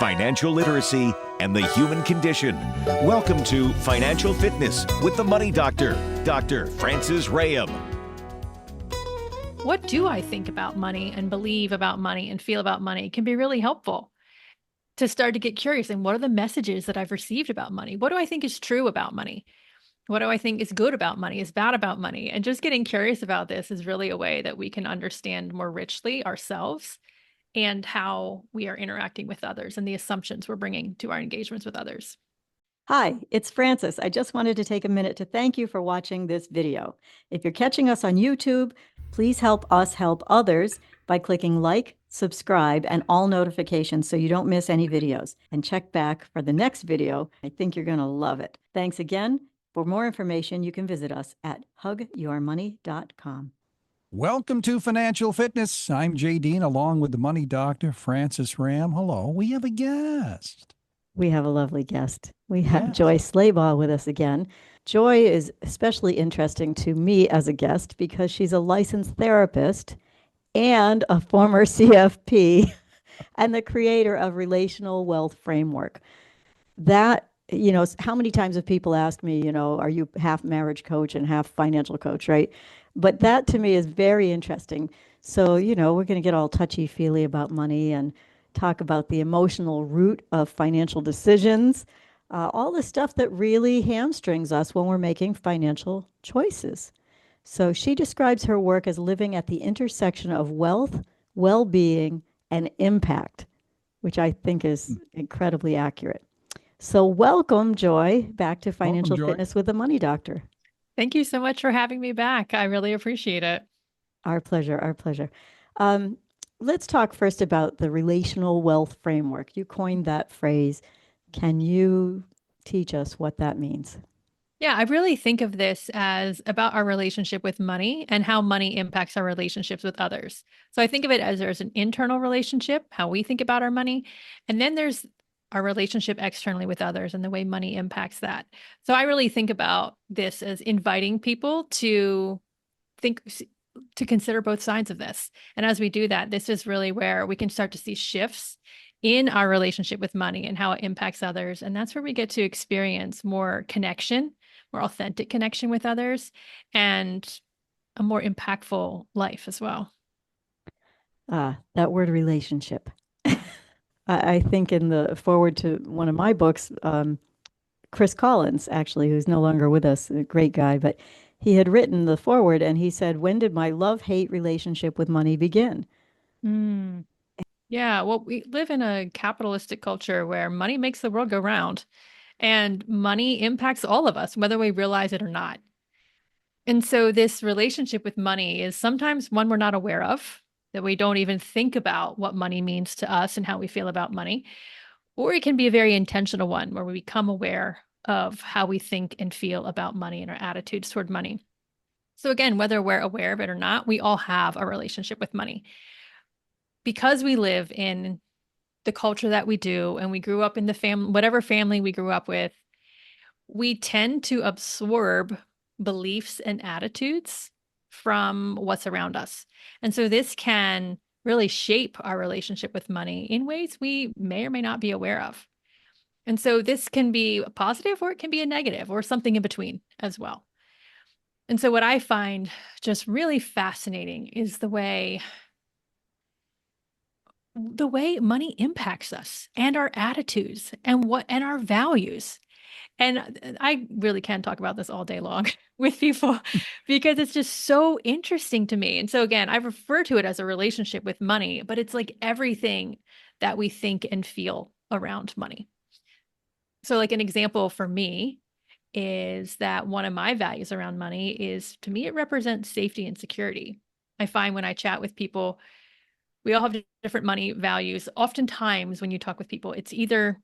financial literacy, and the human condition. Welcome to Financial Fitness with the Money Doctor, Dr. Francis Rahaim. What do I think about money and believe about money and feel about money can be really helpful to start to get curious. And what are the messages that I've received about money? What do I think is true about money? What do I think is good about money, is bad about money? And just getting curious about this is really a way that we can understand more richly ourselves and how we are interacting with others and the assumptions we're bringing to our engagements with others. Hi, it's Frances. I just wanted to take a minute to thank you for watching this video. If you're catching us on YouTube, please help us help others by clicking like, subscribe, and all notifications so you don't miss any videos. And check back for the next video. I think you're going to love it. Thanks again. For more information, you can visit us at hugyourmoney.com. Welcome to Financial Fitness. I'm Jay Dean, along with the Money Doctor, Francis Rahaim. Hello, we have a guest. We have a lovely guest. We have Yes. Joy Slabaugh with us again. Joy is especially interesting to me as a guest because she's a licensed therapist and a former CFP and the creator of Relational Wealth Framework. That, how many times have people asked me, are you half marriage coach and half financial coach, right? But that to me is very interesting. So, we're going to get all touchy-feely about money and talk about the emotional root of financial decisions, all the stuff that really hamstrings us when we're making financial choices. So she describes her work as living at the intersection of wealth, well-being, and impact, which I think is incredibly accurate. So welcome, Joy, back to Financial Fitness with the Money Doctor. Thank you so much for having me back. I really appreciate it. Our pleasure, our pleasure. Let's talk first about the Relational Wealth Framework. You coined that phrase. Can you teach us what that means? Yeah, I really think of this as about our relationship with money and how money impacts our relationships with others. So I think of it as there's an internal relationship, how we think about our money, and then there's our relationship externally with others and the way money impacts that. So I really think about this as inviting people to consider both sides of this. And as we do that, this is really where we can start to see shifts in our relationship with money and how it impacts others. And that's where we get to experience more connection, more authentic connection with others, and a more impactful life as well. That word relationship. I think in the forward to one of my books, Chris Collins, actually, who's no longer with us, a great guy, but he had written the foreword and he said, "When did my love-hate relationship with money begin?" Yeah, well, we live in a capitalistic culture where money makes the world go round, and money impacts all of us, whether we realize it or not. And so this relationship with money is sometimes one we're not aware of, that we don't even think about what money means to us and how we feel about money. Or it can be a very intentional one where we become aware of how we think and feel about money and our attitudes toward money. So again, whether we're aware of it or not, we all have a relationship with money. Because we live in the culture that we do, and we grew up in the family, whatever family we grew up with, we tend to absorb beliefs and attitudes from what's around us. And so this can really shape our relationship with money in ways we may or may not be aware of. And so this can be a positive or it can be a negative or something in between as well. And so what I find just really fascinating is the way money impacts us and our attitudes and our values. And I really can talk about this all day long with people because it's just so interesting to me. And so again, I refer to it as a relationship with money, but it's like everything that we think and feel around money. So like an example for me is that one of my values around money is, to me, it represents safety and security. I find when I chat with people, we all have different money values. Oftentimes when you talk with people, it's either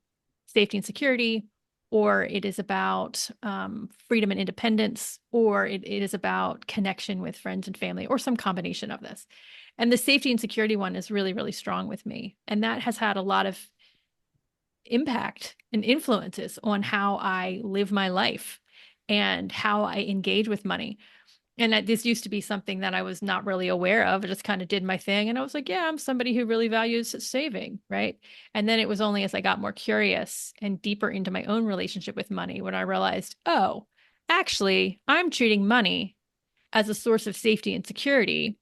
safety and security, or it is about freedom and independence, or it is about connection with friends and family, or some combination of this. And the safety and security one is really, really strong with me. And that has had a lot of impact and influences on how I live my life and how I engage with money. And that this used to be something that I was not really aware of. I just kind of did my thing. And I was like, yeah, I'm somebody who really values saving. Right. And then it was only as I got more curious and deeper into my own relationship with money when I realized, oh, actually, I'm treating money as a source of safety and security.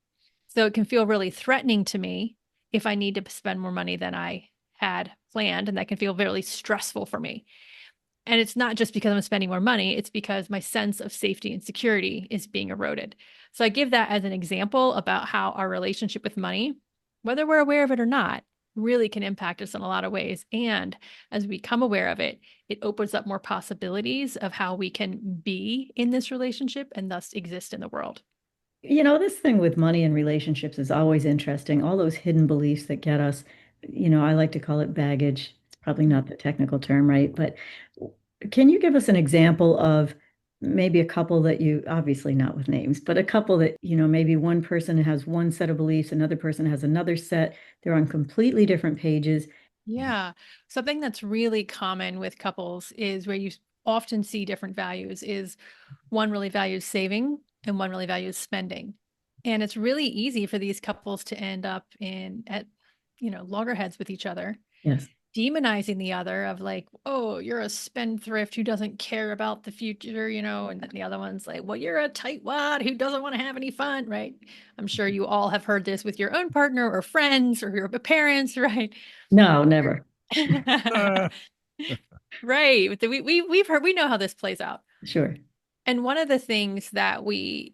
So it can feel really threatening to me if I need to spend more money than I had planned. And that can feel really stressful for me. And it's not just because I'm spending more money, it's because my sense of safety and security is being eroded. So I give that as an example about how our relationship with money, whether we're aware of it or not, really can impact us in a lot of ways. And as we become aware of it, it opens up more possibilities of how we can be in this relationship and thus exist in the world. This thing with money and relationships is always interesting. All those hidden beliefs that get us, I like to call it baggage. It's probably not the technical term, right? But can you give us an example of maybe a couple that you, obviously not with names, but a couple that, maybe one person has one set of beliefs, another person has another set. They're on completely different pages. Yeah. Something that's really common with couples is where you often see different values is one really values saving and one really values spending. And it's really easy for these couples to end up at loggerheads with each other, Yes. demonizing the other of like, oh, you're a spendthrift who doesn't care about the future, and then the other one's like, well, you're a tightwad who doesn't want to have any fun, right? I'm sure you all have heard this with your own partner or friends or your parents, right? No, never. Right. We know how this plays out. Sure. And one of the things that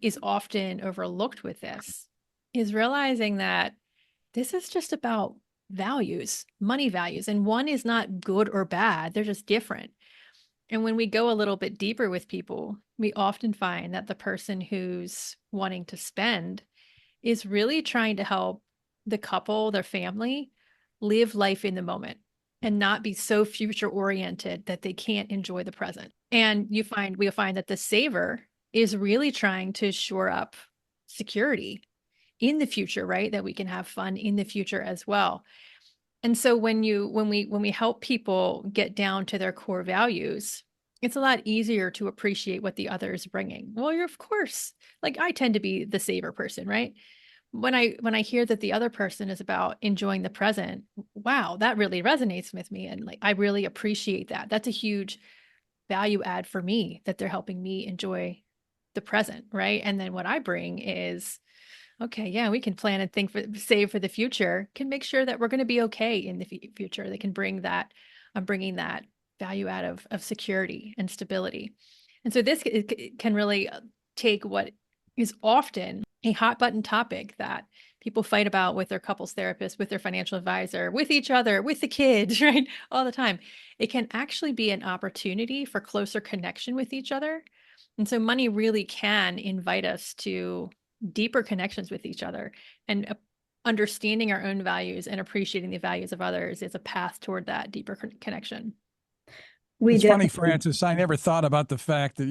is often overlooked with this is realizing that this is just about values, money values, and one is not good or bad. They're just different. And when we go a little bit deeper with people, we often find that the person who's wanting to spend is really trying to help the couple, their family, live life in the moment and not be so future oriented that they can't enjoy the present. And we'll find that the saver is really trying to shore up security in the future, right? That we can have fun in the future as well. And so when we help people get down to their core values, it's a lot easier to appreciate what the other is bringing. Well, you're of course, like I tend to be the saver person, right? When I hear that the other person is about enjoying the present, wow, that really resonates with me. And like I really appreciate that. That's a huge value add for me that they're helping me enjoy the present, right? And then what I bring is, okay, yeah, we can plan and save for the future, can make sure that we're going to be okay in the future. They can bring that, I'm bringing that value out of security and stability. And so this can really take what is often a hot button topic that people fight about with their couples therapist, with their financial advisor, with each other, with the kids, right? All the time. It can actually be an opportunity for closer connection with each other. And so money really can invite us to deeper connections with each other, and understanding our own values and appreciating the values of others is a path toward that deeper connection. It's funny, Francis. I never thought about the fact that,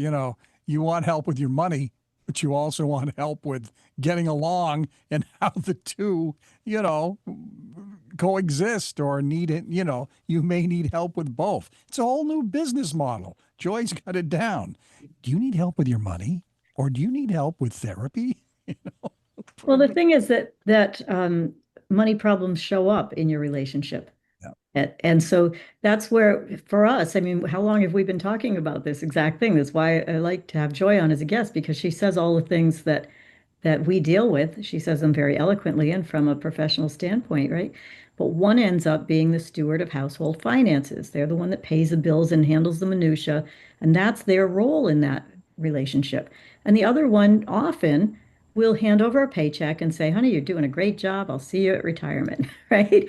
you want help with your money, but you also want help with getting along and how the two, coexist or need it. You may need help with both. It's a whole new business model. Joy's got it down. Do you need help with your money or do you need help with therapy? Well, the thing is that money problems show up in your relationship. And so that's where, for us, I mean, how long have we been talking about this exact thing? That's why I like to have Joy on as a guest, because she says all the things that we deal with. She says them very eloquently and from a professional standpoint, right? But one ends up being the steward of household finances. They're the one that pays the bills and handles the minutia, and that's their role in that relationship. And the other one often will hand over a paycheck and say, honey, you're doing a great job. I'll see you at retirement, right?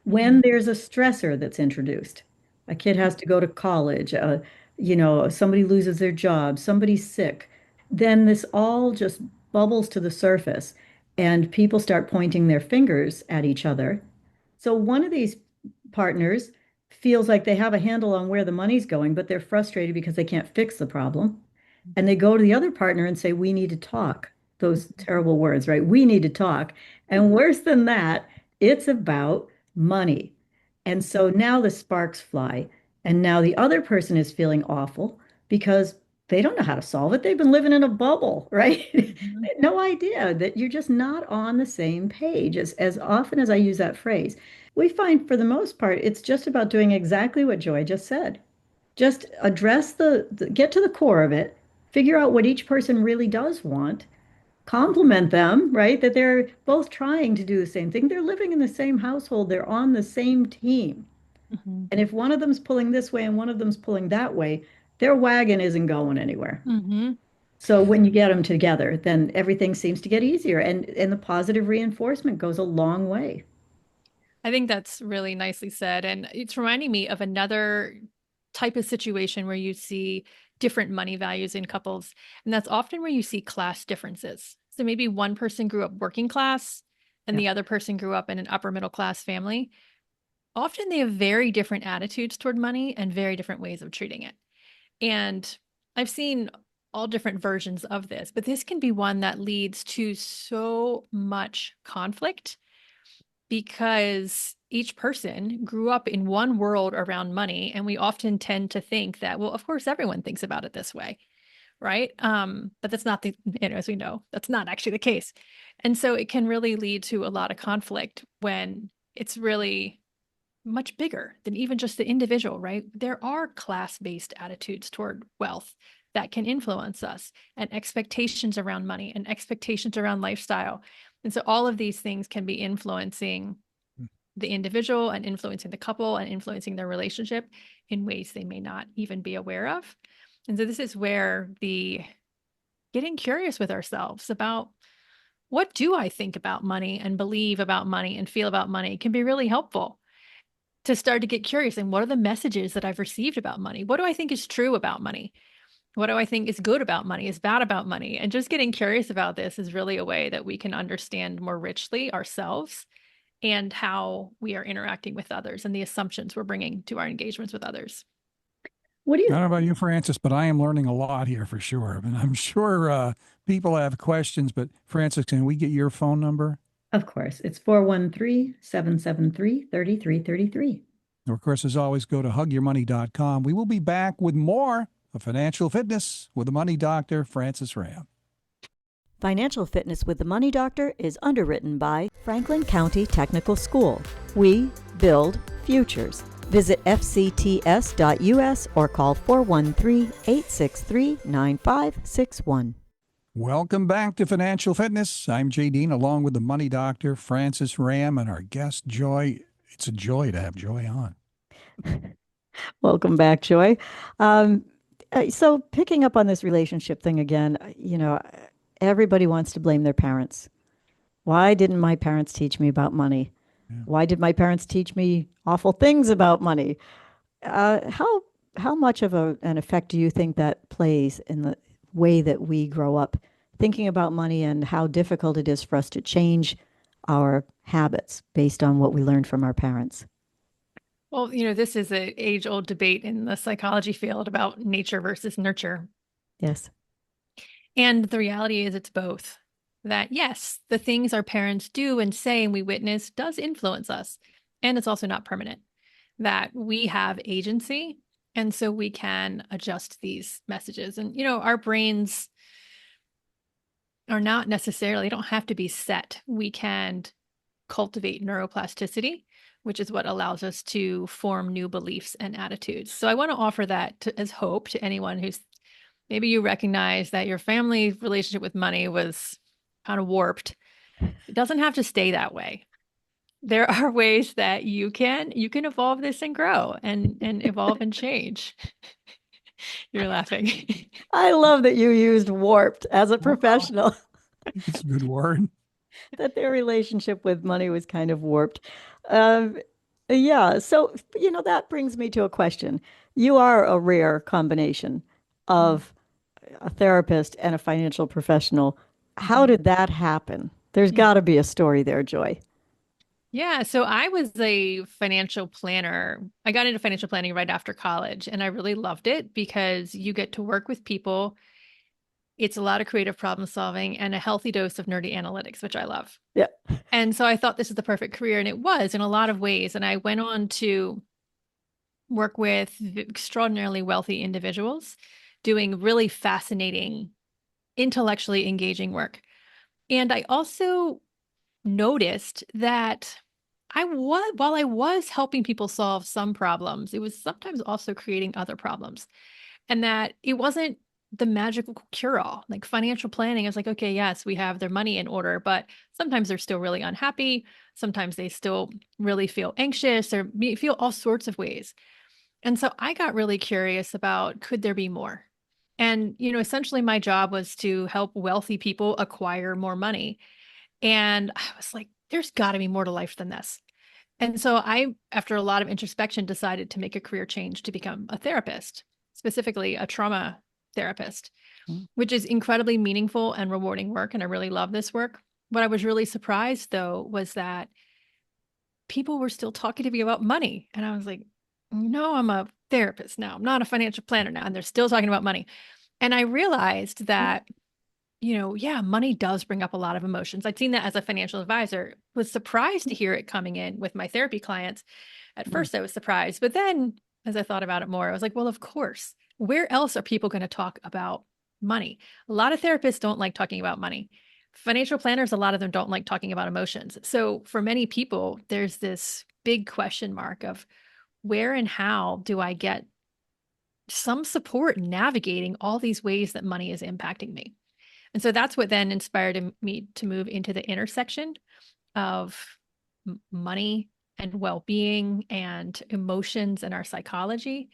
When there's a stressor that's introduced, a kid has to go to college, somebody loses their job, somebody's sick, then this all just bubbles to the surface and people start pointing their fingers at each other. So one of these partners feels like they have a handle on where the money's going, but they're frustrated because they can't fix the problem. And they go to the other partner and say, we need to talk. Those terrible words, right? We need to talk. And worse than that, it's about money. And so now the sparks fly. And now the other person is feeling awful because they don't know how to solve it. They've been living in a bubble, right? Mhm. They had no idea that you're just not on the same page. As often as I use that phrase, we find for the most part, it's just about doing exactly what Joy just said. Just address get to the core of it, figure out what each person really does want, compliment them, right? That they're both trying to do the same thing. They're living in the same household, they're on the same team. Mhm. And if one of them's pulling this way and one of them's pulling that way, their wagon isn't going anywhere. Mhm. So when you get them together, then everything seems to get easier, and the positive reinforcement goes a long way. I think that's really nicely said. And it's reminding me of another type of situation where you see different money values in couples. And that's often where you see class differences. So maybe one person grew up working class and Yeah. the other person grew up in an upper middle class family. Often they have very different attitudes toward money and very different ways of treating it. And I've seen all different versions of this, but this can be one that leads to so much conflict because each person grew up in one world around money. And we often tend to think that, well, of course, everyone thinks about it this way. Right. But that's not as we know, that's not actually the case. And so it can really lead to a lot of conflict when it's really much bigger than even just the individual, right? There are class-based attitudes toward wealth that can influence us, and expectations around money and expectations around lifestyle. And so all of these things can be influencing the individual and influencing the couple and influencing their relationship in ways they may not even be aware of. And so this is where the getting curious with ourselves about what do I think about money and believe about money and feel about money can be really helpful to start to get curious. And what are the messages that I've received about money? What do I think is true about money? What do I think is good about money, is bad about money? And just getting curious about this is really a way that we can understand more richly ourselves and how we are interacting with others and the assumptions we're bringing to our engagements with others. What do I don't you, know about you, Francis, but I am learning a lot here for sure. And I'm sure people have questions, but Francis, can we get your phone number? of course, it's 413-773-3333. Of course, as always, go to hugyourmoney.com. We will be back with more of Financial Fitness with the Money Doctor, Francis Ram. Financial Fitness with the Money Doctor is underwritten by Franklin County Technical School. We build futures. Visit fcts.us or call 413-863-9561. Welcome back to Financial Fitness. I'm Jay Dean, along with the Money Doctor, Francis Ram, and our guest, Joy. It's a joy to have Joy on. Welcome back, Joy. So picking up on this relationship thing again, everybody wants to blame their parents. Why didn't my parents teach me about money? Yeah. Why did my parents teach me awful things about money? How much of an effect do you think that plays in the way that we grow up thinking about money and how difficult it is for us to change our habits based on what we learned from our parents? Well, this is an age-old debate in the psychology field about nature versus nurture. Yes. And the reality is it's both. That yes, the things our parents do and say and we witness does influence us. And it's also not permanent. That we have agency. And so we can adjust these messages. And, our brains are not necessarily, don't have to be set. We can cultivate neuroplasticity, which is what allows us to form new beliefs and attitudes. So I want to offer that as hope to anyone who's maybe you recognize that your family relationship with money was kind of warped. It doesn't have to stay that way. There are ways that you can evolve this and grow and evolve and change. You're laughing. I love that you used warped as a Well, professional, it's a good word. that their relationship with money was kind of warped. Um, yeah. So, that brings me to a question. You are a rare combination of a therapist and a financial professional. How did that happen? There's got to be a story there, Joy. Yeah, so I was a financial planner. I got into financial planning right after college, and I really loved it because you get to work with people. It's a lot of creative problem solving and a healthy dose of nerdy analytics, which I love. Yeah. And so I thought this is the perfect career, and it was in a lot of ways. And I went on to work with extraordinarily wealthy individuals doing really fascinating, intellectually engaging work. And I also noticed that while I was helping people solve some problems, it was sometimes also creating other problems. And that it wasn't the magical cure-all. Like financial planning is like, okay, yes, we have their money in order, but sometimes they're still really unhappy. Sometimes they still really feel anxious or feel all sorts of ways. And so I got really curious about, could there be more? And, essentially my job was to help wealthy people acquire more money. And I was like, there's got to be more to life than this. And so I, after a lot of introspection, decided to make a career change to become a therapist, specifically a trauma therapist, which is incredibly meaningful and rewarding work. And I really love this work. What I was really surprised, though, was that people were still talking to me about money. And I was like, no, I'm a therapist now. I'm not a financial planner now. And they're still talking about money. And I realized that, yeah, money does bring up a lot of emotions. I'd seen that as a financial advisor, was surprised to hear it coming in with my therapy clients. At first, I was surprised. But then as I thought about it more, I was like, well, of course, where else are people going to talk about money? A lot of therapists don't like talking about money. Financial planners, a lot of them don't like talking about emotions. So for many people, there's this big question mark of where and how do I get some support in navigating all these ways that money is impacting me? And so that's what then inspired me to move into the intersection of money and well-being and emotions and our psychology.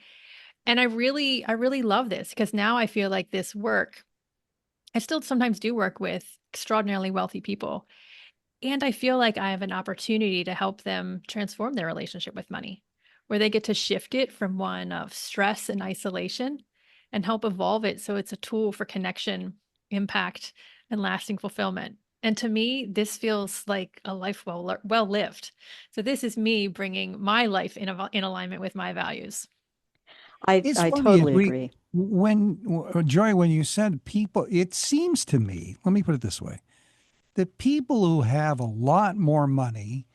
And I really love this because now I feel like this work, I still sometimes do work with extraordinarily wealthy people. And I feel like I have an opportunity to help them transform their relationship with money, where they get to shift it from one of stress and isolation and help evolve it so it's a tool for connection, impact, and lasting fulfillment. And to me, this feels like a life well lived. So this is me bringing my life in alignment with my values. It's I funny, totally agree. Joy, when you said people, it seems to me, let me put it this way, that people who have a lot more money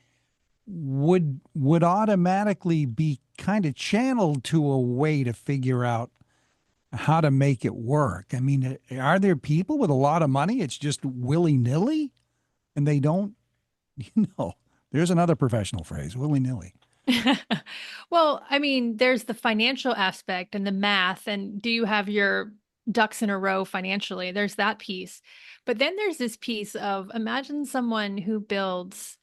would automatically be kind of channeled to a way to figure out how to make it work. I mean, are there people with a lot of money? It's just willy-nilly and they don't, there's another professional phrase, willy-nilly. Well, I mean, there's the financial aspect and the math, and do you have your ducks in a row financially? There's that piece. But then there's this piece of imagine someone who builds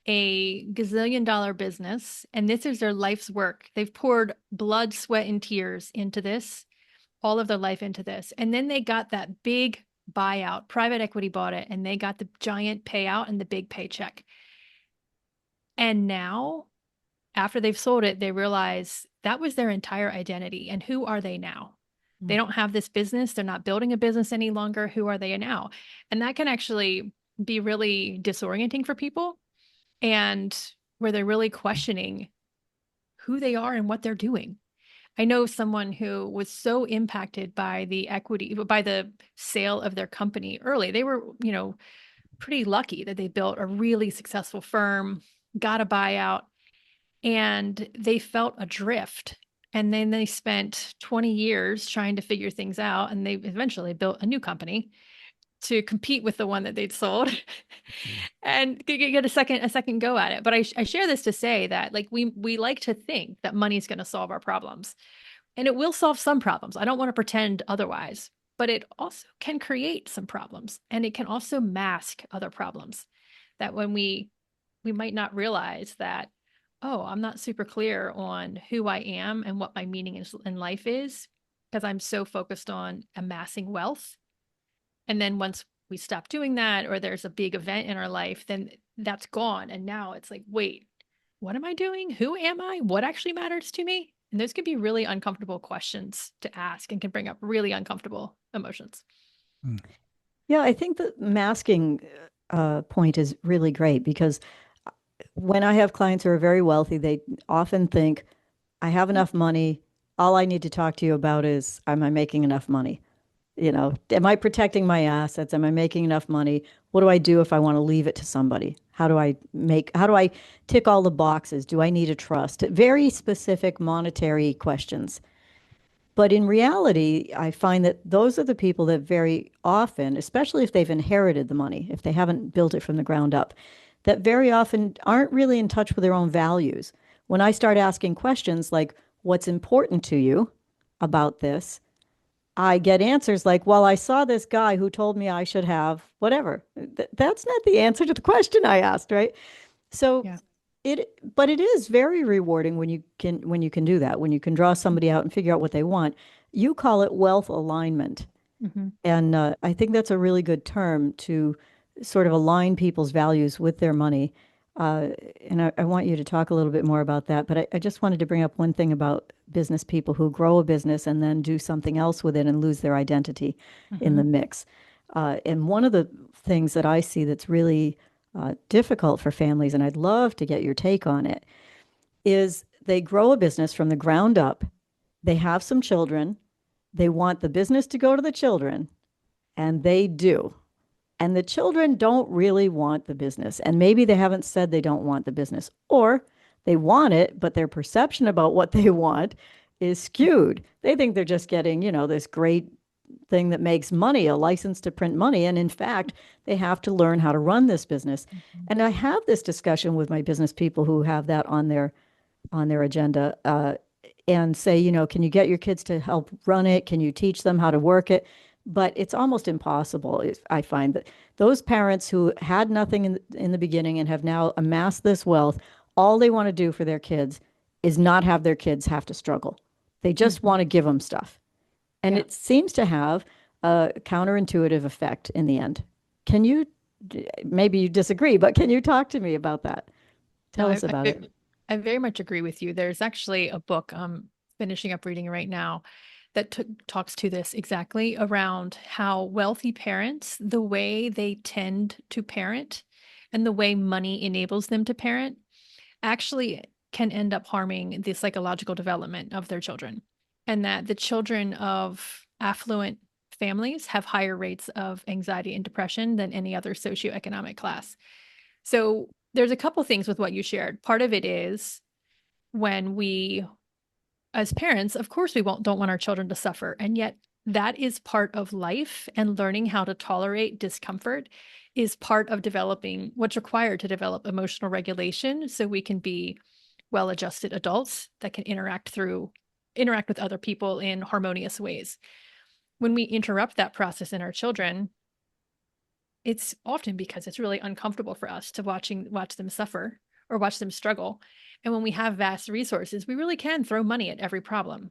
a gazillion-dollar business, and this is their life's work. They've poured blood, sweat, and tears into this, all of their life into this. And then they got that big buyout, private equity bought it, and they got the giant payout and the big paycheck. And now, after they've sold it, they realize that was their entire identity. And who are they now? They don't have this business. They're not building a business any longer. Who are they now? And that can actually be really disorienting for people, and where they're really questioning who they are and what they're doing. I know someone who was so impacted by by the sale of their company early. They were, pretty lucky that they built a really successful firm, got a buyout, and they felt adrift. And then they spent 20 years trying to figure things out. And they eventually built a new company to compete with the one that they'd sold and get a second go at it. But I share this to say that like we like to think that money is going to solve our problems, and it will solve some problems. I don't want to pretend otherwise, but it also can create some problems, and it can also mask other problems that when we might not realize that, oh, I'm not super clear on who I am and what my meaning in life is because I'm so focused on amassing wealth. And then once we stop doing that, or there's a big event in our life, then that's gone. And now it's like, wait, what am I doing? Who am I? What actually matters to me? And those can be really uncomfortable questions to ask and can bring up really uncomfortable emotions. Yeah, I think the masking point is really great because when I have clients who are very wealthy, they often think, I have enough money. All I need to talk to you about is, am I making enough money? Am I protecting my assets? Am I making enough money? What do I do if I want to leave it to somebody? How do I tick all the boxes? Do I need a trust? Very specific monetary questions. But in reality, I find that those are the people that very often, especially if they've inherited the money, if they haven't built it from the ground up, that very often aren't really in touch with their own values. When I start asking questions like, what's important to you about this? I get answers like, well, I saw this guy who told me I should have whatever. That's not the answer to the question I asked, right? So Yeah. but it is very rewarding when you can do that, when you can draw somebody out and figure out what they want. You call it wealth alignment. Mm-hmm. And I think that's a really good term to sort of align people's values with their money. Uh, and I want you to talk a little bit more about that. But I just wanted to bring up one thing about business people who grow a business and then do something else with it and lose their identity in the mix. And one of the things that I see that's really difficult for families, and I'd love to get your take on it, is they grow a business from the ground up. They have some children. They want the business to go to the children, and they do. And the children don't really want the business. And maybe they haven't said they don't want the business, or they want it, but their perception about what they want is skewed. They think they're just getting, this great thing that makes money, a license to print money. And in fact, they have to learn how to run this business. And I have this discussion with my business people who have that on their agenda, and say, can you get your kids to help run it? Can you teach them how to work it? But it's almost impossible. I find that those parents who had nothing in the beginning and have now amassed this wealth, all they want to do for their kids is not have their kids have to struggle. They just want to give them stuff. And Yeah. it seems to have a counterintuitive effect in the end. Can you, maybe you disagree, but can you talk to me about that? Tell No, us about it. I very much agree with you. There's actually a book I'm finishing up reading right now that talks to this exactly around how wealthy parents, the way they tend to parent and the way money enables them to parent, actually can end up harming the psychological development of their children. And that the children of affluent families have higher rates of anxiety and depression than any other socioeconomic class. So there's a couple things with what you shared. Part of it is when we, as parents, of course, we don't want our children to suffer. And yet that is part of life, and learning how to tolerate discomfort is part of developing what's required to develop emotional regulation so we can be well-adjusted adults that can interact with other people in harmonious ways. When we interrupt that process in our children, it's often because it's really uncomfortable for us to watch them suffer or watch them struggle. And when we have vast resources, we really can throw money at every problem,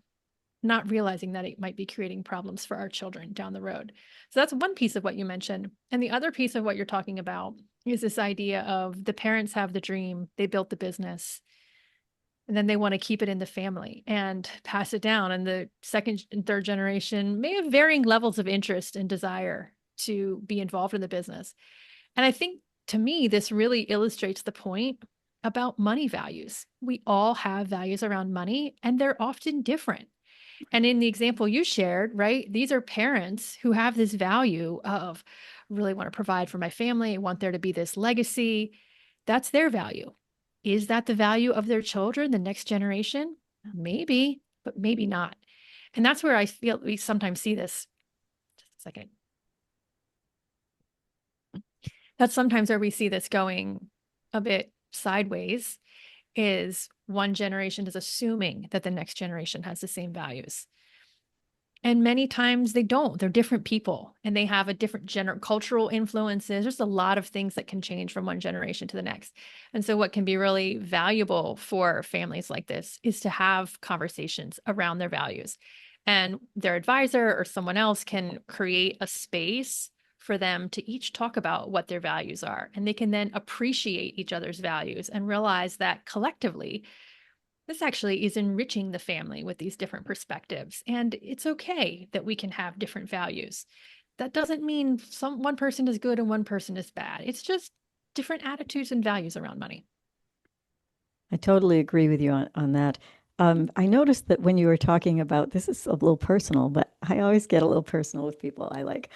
not realizing that it might be creating problems for our children down the road. So that's one piece of what you mentioned. And the other piece of what you're talking about is this idea of the parents have the dream, they built the business, and then they want to keep it in the family and pass it down. And the second and third generation may have varying levels of interest and desire to be involved in the business. And I think, to me, this really illustrates the point about money values. We all have values around money, and they're often different. And in the example you shared, right, these are parents who have this value of really want to provide for my family. I want there to be this legacy. That's their value. Is that the value of their children, the next generation? Maybe, but maybe not. And that's where I feel we sometimes see this. Just a second. That's sometimes where we see this going a bit sideways, is one generation is assuming that the next generation has the same values. And many times they don't. They're different people, and they have a different cultural influences. There's a lot of things that can change from one generation to the next. And so what can be really valuable for families like this is to have conversations around their values. And their advisor or someone else can create a space for them to each talk about what their values are. And they can then appreciate each other's values and realize that collectively, this actually is enriching the family with these different perspectives. And it's okay that we can have different values. That doesn't mean one person is good and one person is bad. It's just different attitudes and values around money. I totally agree with you on that. I noticed that when you were talking about, this is a little personal, but I always get a little personal with people I like.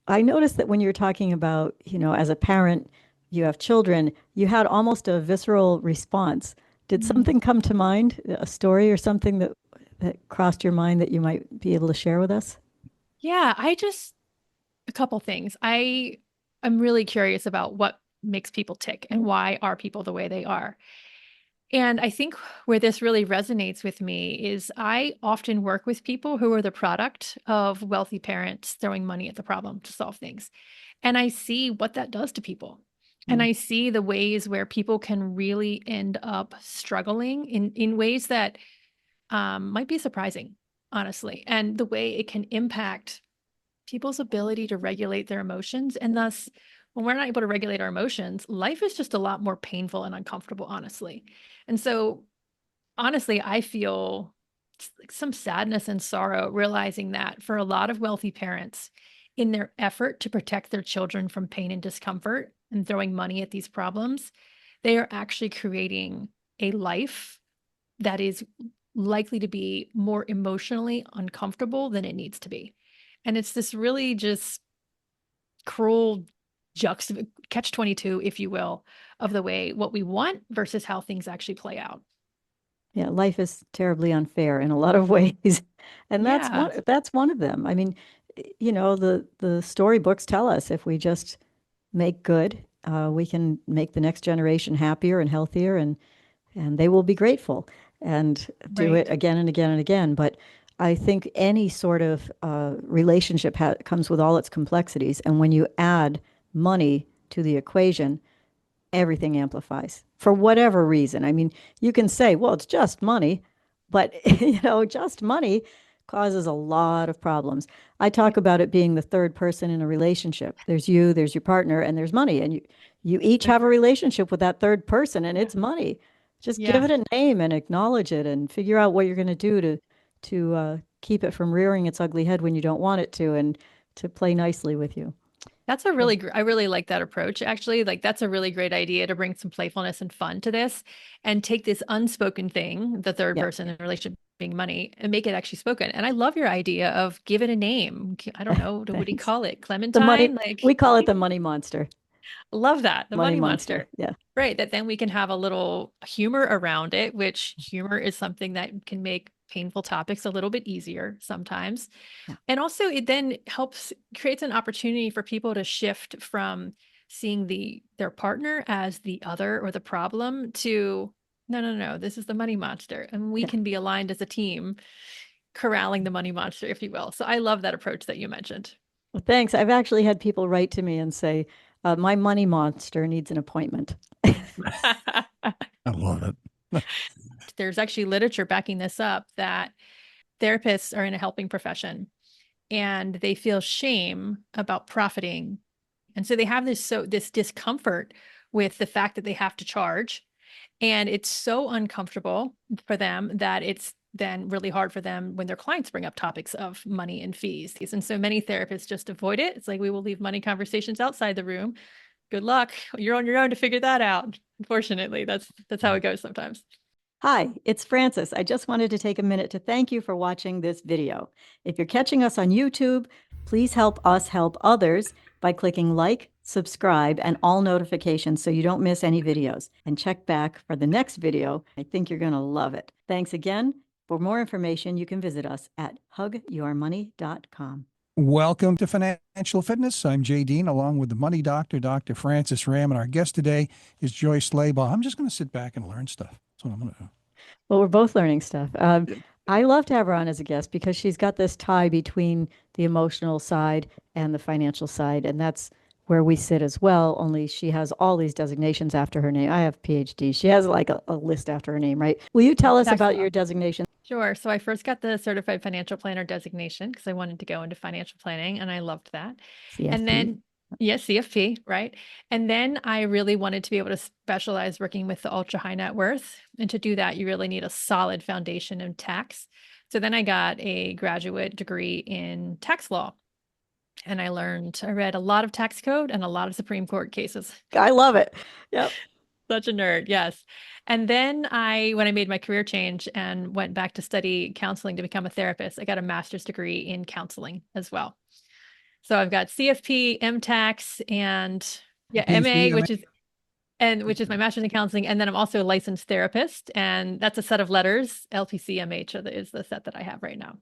I noticed that when you were talking about, as a parent, you have children, you had almost a visceral response. Did something come to mind, a story or something that crossed your mind that you might be able to share with us? Yeah, a couple things. I'm really curious about what makes people tick and why are people the way they are. And I think where this really resonates with me is I often work with people who are the product of wealthy parents throwing money at the problem to solve things. And I see what that does to people. And Mm. I see the ways where people can really end up struggling in ways that might be surprising, honestly, and the way it can impact people's ability to regulate their emotions. And thus, when we're not able to regulate our emotions, life is just a lot more painful and uncomfortable, honestly. And so, honestly, I feel like some sadness and sorrow realizing that for a lot of wealthy parents, in their effort to protect their children from pain and discomfort and throwing money at these problems, they are actually creating a life that is likely to be more emotionally uncomfortable than it needs to be. And it's this really just cruel catch 22, if you will, of the way what we want versus how things actually play out. Yeah, life is terribly unfair in a lot of ways. And Yeah, that's one of them. I mean, the storybooks tell us if we just make good, we can make the next generation happier and healthier, and they will be grateful and do it right. again and again and again. But I think any sort of relationship comes with all its complexities. And when you add money to the equation, everything amplifies for whatever reason. I mean, you can say, well, it's just money, but just money causes a lot of problems. I talk about it being the third person in a relationship. There's you, there's your partner, and there's money, and you each have a relationship with that third person, and Yeah. it's money. Just give Yeah. it a name and acknowledge it, and figure out what you're going to do to keep it from rearing its ugly head when you don't want it to, and to play nicely with you. That's I really like that approach. Actually, like that's a really great idea to bring some playfulness and fun to this and take this unspoken thing, the third Yeah. person in a relationship being money, and make it actually spoken. And I love your idea of give it a name. I don't know, what do you Thanks. call it? The money, Clementine? Like we call it the money monster. love that. The Money money monster. monster. Yeah. Right. That then we can have a little humor around it, which humor is something that can make painful topics a little bit easier sometimes. Yeah. And also it then creates an opportunity for people to shift from seeing their partner as the other or the problem to no, no, no, this is the money monster. And we Yeah. can be aligned as a team, corralling the money monster, if you will. So I love that approach that you mentioned. Well, thanks. I've actually had people write to me and say, my money monster needs an appointment. I love it. There's actually literature backing this up that therapists are in a helping profession and they feel shame about profiting. And so they have this discomfort with the fact that they have to charge. And it's so uncomfortable for them that it's then really hard for them when their clients bring up topics of money and fees. And so many therapists just avoid it. It's like, we will leave money conversations outside the room. Good luck. You're on your own to figure that out. Unfortunately, that's how it goes sometimes. Hi, it's Frances. I just wanted to take a minute to thank you for watching this video. If you're catching us on YouTube, please help us help others by clicking like, subscribe, and all notifications so you don't miss any videos. And check back for the next video. I think you're going to love it. Thanks again. For more information, you can visit us at hugyourmoney.com. Welcome to Financial Fitness. I'm Jay Dean, along with the Money Doctor, Dr. Francis Ram, and our guest today is Joy Slabaugh. I'm just going to sit back and learn stuff. That's what I'm going to do. Well, we're both learning stuff. I love to have her on as a guest because she's got this tie between the emotional side and the financial side, and that's where we sit as well. Only she has all these designations after her name. I have PhD. She has like a list after her name, right? Will you tell us about your designation? Sure. So I first got the certified financial planner designation because I wanted to go into financial planning and I loved that. And CFP. then, yes, CFP, right? And then I really wanted to be able to specialize working with the ultra high net worth. And to do that, you really need a solid foundation in tax. So then I got a graduate degree in tax law. And I read a lot of tax code and a lot of Supreme Court cases. I love it. Yep. Such a nerd, yes. And then when I made my career change and went back to study counseling to become a therapist, I got a master's degree in counseling as well. So I've got CFP, MTax, and MA, which is and which is my master's in counseling. And then I'm also a licensed therapist, and that's a set of letters. LPCMH is the set that I have right now.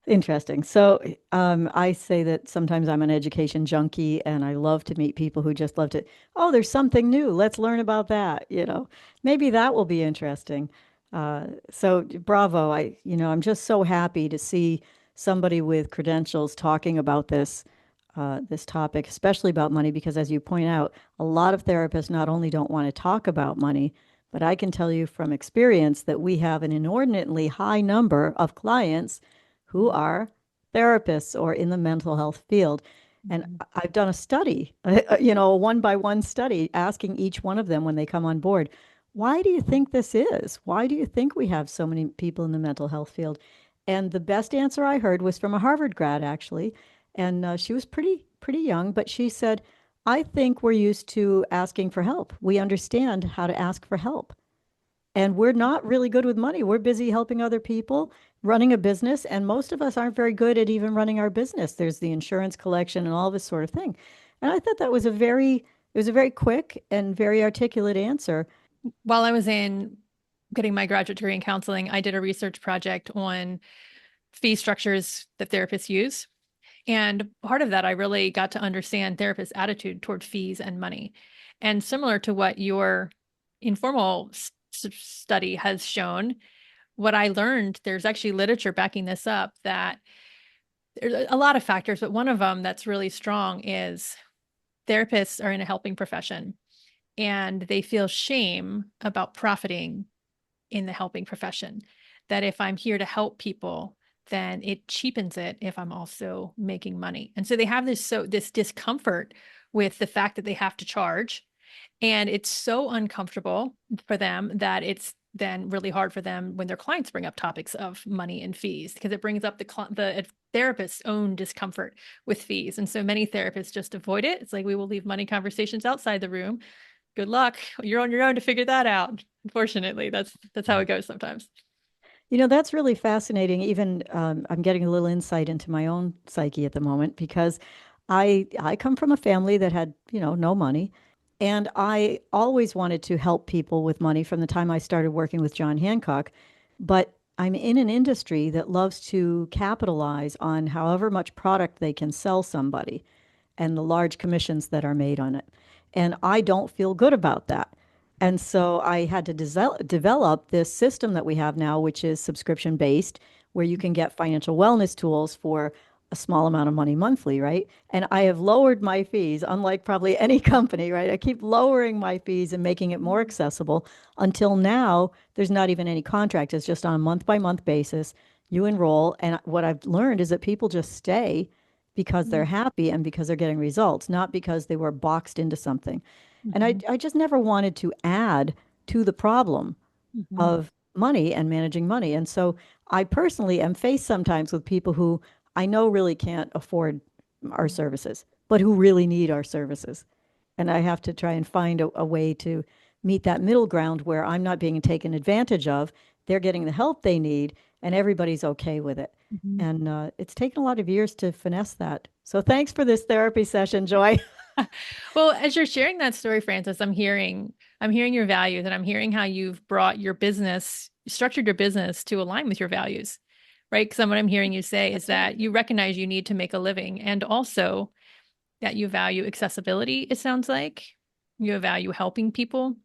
Interesting. So I say that sometimes I'm an education junkie and I love to meet people who just love to, oh, there's something new. Let's learn about that. Maybe that will be interesting. So bravo. I'm just so happy to see somebody with credentials talking about this topic, especially about money, because as you point out, a lot of therapists not only don't want to talk about money, but I can tell you from experience that we have an inordinately high number of clients who are therapists or in the mental health field. And I've done a study, a one-by-one study, asking each one of them when they come on board, why do you think this is? Why do you think we have so many people in the mental health field? And the best answer I heard was from a Harvard grad, actually. And she was pretty young, but she said, I think we're used to asking for help. We understand how to ask for help. And we're not really good with money. We're busy helping other people, running a business, and most of us aren't very good at even running our business. There's the insurance collection and all this sort of thing. And I thought that was it was a very quick and very articulate answer. While I was getting my graduate degree in counseling, I did a research project on fee structures that therapists use. And part of that, I really got to understand therapists' attitude toward fees and money. And similar to what your informal study has shown, what I learned, there's actually literature backing this up, that there's a lot of factors, but one of them that's really strong is therapists are in a helping profession and they feel shame about profiting in the helping profession. That if I'm here to help people, then it cheapens it if I'm also making money. And so they have this discomfort with the fact that they have to charge. And it's so uncomfortable for them that it's then really hard for them when their clients bring up topics of money and fees, because it brings up the therapist's own discomfort with fees. And so many therapists just avoid it. It's like, we will leave money conversations outside the room. Good luck. You're on your own to figure that out. Unfortunately, that's how it goes sometimes. That's really fascinating. Even I'm getting a little insight into my own psyche at the moment because I come from a family that had, no money. And I always wanted to help people with money from the time I started working with John Hancock. But I'm in an industry that loves to capitalize on however much product they can sell somebody and the large commissions that are made on it. And I don't feel good about that. And so I had to develop this system that we have now, which is subscription based, where you can get financial wellness tools for a small amount of money monthly, right? And I have lowered my fees, unlike probably any company, right? I keep lowering my fees and making it more accessible until now, there's not even any contract. It's just on a month by month basis. You enroll. And what I've learned is that people just stay because they're happy and because they're getting results, not because they were boxed into something. And I just never wanted to add to the problem of money and managing money. And so I personally am faced sometimes with people who I know really can't afford our services, but who really need our services. And I have to try and find a way to meet that middle ground where I'm not being taken advantage of. They're getting the help they need and everybody's okay with it. And it's taken a lot of years to finesse that. So thanks for this therapy session, Joy. Well, as you're sharing that story, Frances, I'm hearing your values, and I'm hearing how you've structured your business to align with your values, right? Because what I'm hearing you say is that you recognize you need to make a living, and also that you value accessibility. It sounds like you value helping people,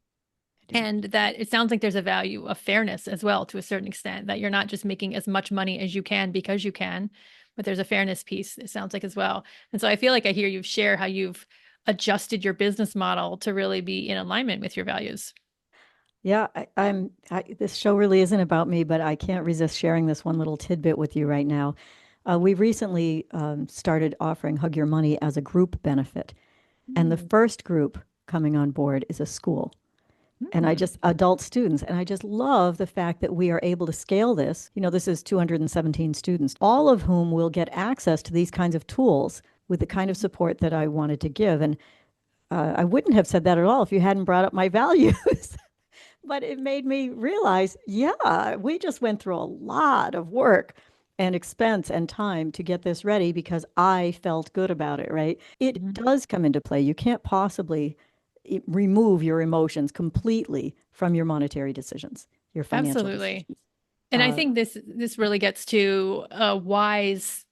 and that it sounds like there's a value of fairness as well, to a certain extent, that you're not just making as much money as you can because you can, but there's a fairness piece, it sounds like, as well. And so I feel like I hear you share how you've adjusted your business model to really be in alignment with your values. Yeah, this show really isn't about me, but I can't resist sharing this one little tidbit with you right now. We recently started offering Hug Your Money as a group benefit. And the first group coming on board is a school. And adult students. And I just love the fact that we are able to scale this. This is 217 students, all of whom will get access to these kinds of tools with the kind of support that I wanted to give. And I wouldn't have said that at all if you hadn't brought up my values. But it made me realize, yeah, we just went through a lot of work and expense and time to get this ready because I felt good about it, right? It does come into play. You can't possibly remove your emotions completely from your monetary decisions, your financial Absolutely. decisions. And I think this really gets to a wise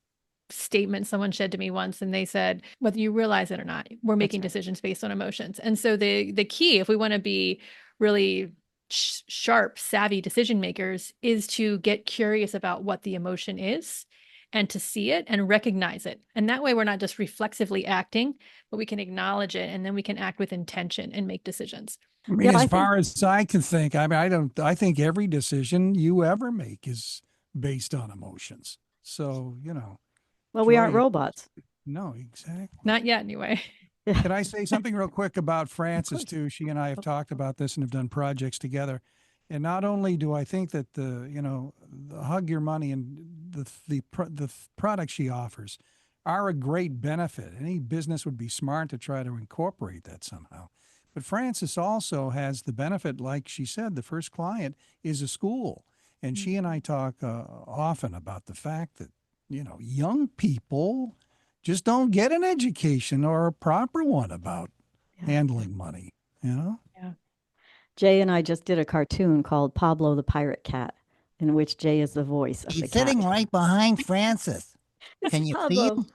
statement someone said to me once, and they said, whether you realize it or not, we're making decisions based on emotions. And so the key, if we want to be really sharp, savvy decision makers, is to get curious about what the emotion is and to see it and recognize it. And that way we're not just reflexively acting, but we can acknowledge it, and then we can act with intention and make decisions. I mean, as far as I can think, I mean, I think every decision you ever make is based on emotions. So, well, we aren't robots. No, exactly. Not yet, anyway. Can I say something real quick about Frances too? She and I have talked about this and have done projects together. And not only do I think that the Hug Your Money and the products she offers are a great benefit. Any business would be smart to try to incorporate that somehow. But Frances also has the benefit, like she said, the first client is a school. And she and I talk often about the fact that, young people just don't get an education or a proper one about handling money, Yeah. Jay and I just did a cartoon called Pablo the Pirate Cat, in which Jay is the voice of the cat. He's sitting right behind Frances. Can you see Pablo. him?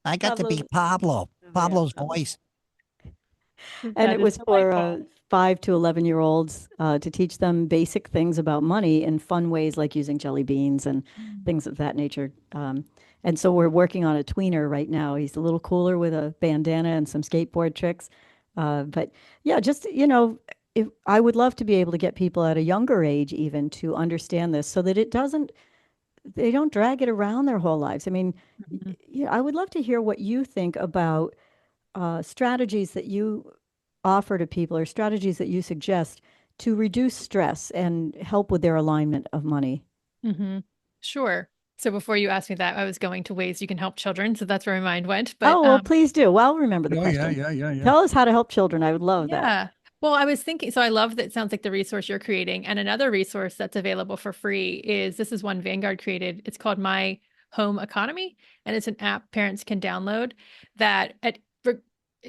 I got to be Pablo's voice. And it was for 5 to 11-year-olds to teach them basic things about money in fun ways, like using jelly beans and things of that nature. And so we're working on a tweener right now. He's a little cooler with a bandana and some skateboard tricks. But yeah, just, if I would love to be able to get people at a younger age even to understand this so that they don't drag it around their whole lives. I mean, I would love to hear what you think about strategies that you offer to people or strategies that you suggest to reduce stress and help with their alignment of money. Sure. So before you asked me that, I was going to ways you can help children. So that's where my mind went. But well, please do. Well, remember the question. Yeah. Tell us how to help children. I would love that. Yeah. Well, I was thinking, so I love that. It sounds like the resource you're creating. And another resource that's available for free this is one Vanguard created. It's called My Home Economy. And it's an app parents can download that at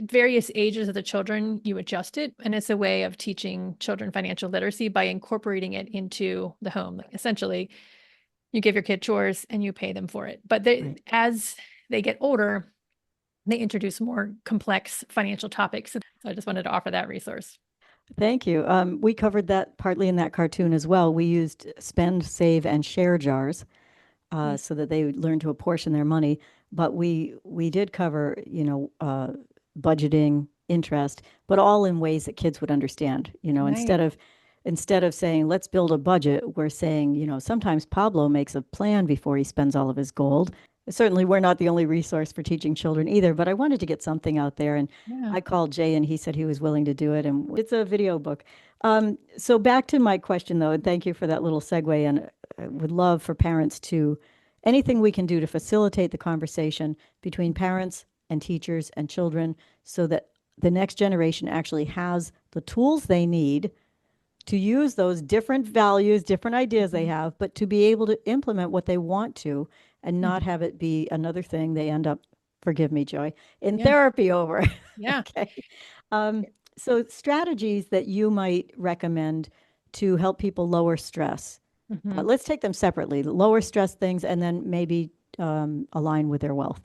various ages of the children, you adjust it. And it's a way of teaching children financial literacy by incorporating it into the home. Like essentially, you give your kid chores and you pay them for it. But as they get older, they introduce more complex financial topics. So I just wanted to offer that resource. Thank you. We covered that partly in that cartoon as well. We used spend, save, and share jars so that they would learn to apportion their money. But we did cover, budgeting, interest, but all in ways that kids would understand. Instead of saying, let's build a budget, we're saying, sometimes Pablo makes a plan before he spends all of his gold. Certainly, we're not the only resource for teaching children either, but I wanted to get something out there. And I called Jay and he said he was willing to do it. And it's a video book. So back to my question, though, and thank you for that little segue. And I would love for parents to, anything we can do to facilitate the conversation between parents and teachers and children so that the next generation actually has the tools they need to use those different values, different ideas they have, but to be able to implement what they want to and not have it be another thing they end up, forgive me, Joy, in therapy over. Yeah. Okay. So strategies that you might recommend to help people lower stress. Let's take them separately, lower stress things, and then maybe align with their wealth.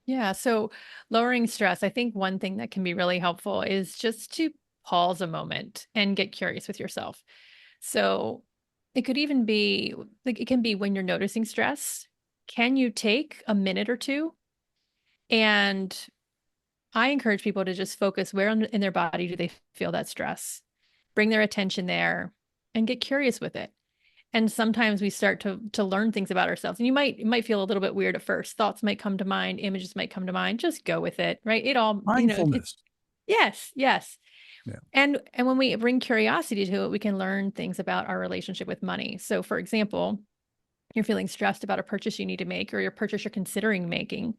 Yeah. So lowering stress, I think one thing that can be really helpful is just to pause a moment and get curious with yourself. So it could even be like, it can be when you're noticing stress, can you take a minute or two? And I encourage people to just focus where in their body do they feel that stress, bring their attention there and get curious with it. And sometimes we start to learn things about ourselves. And it might feel a little bit weird at first. Thoughts might come to mind, images might come to mind. Just go with it, right? It all, mindfulness. Yes. Yeah. And when we bring curiosity to it, we can learn things about our relationship with money. So for example, you're feeling stressed about a purchase you need to make or your purchase you're considering making,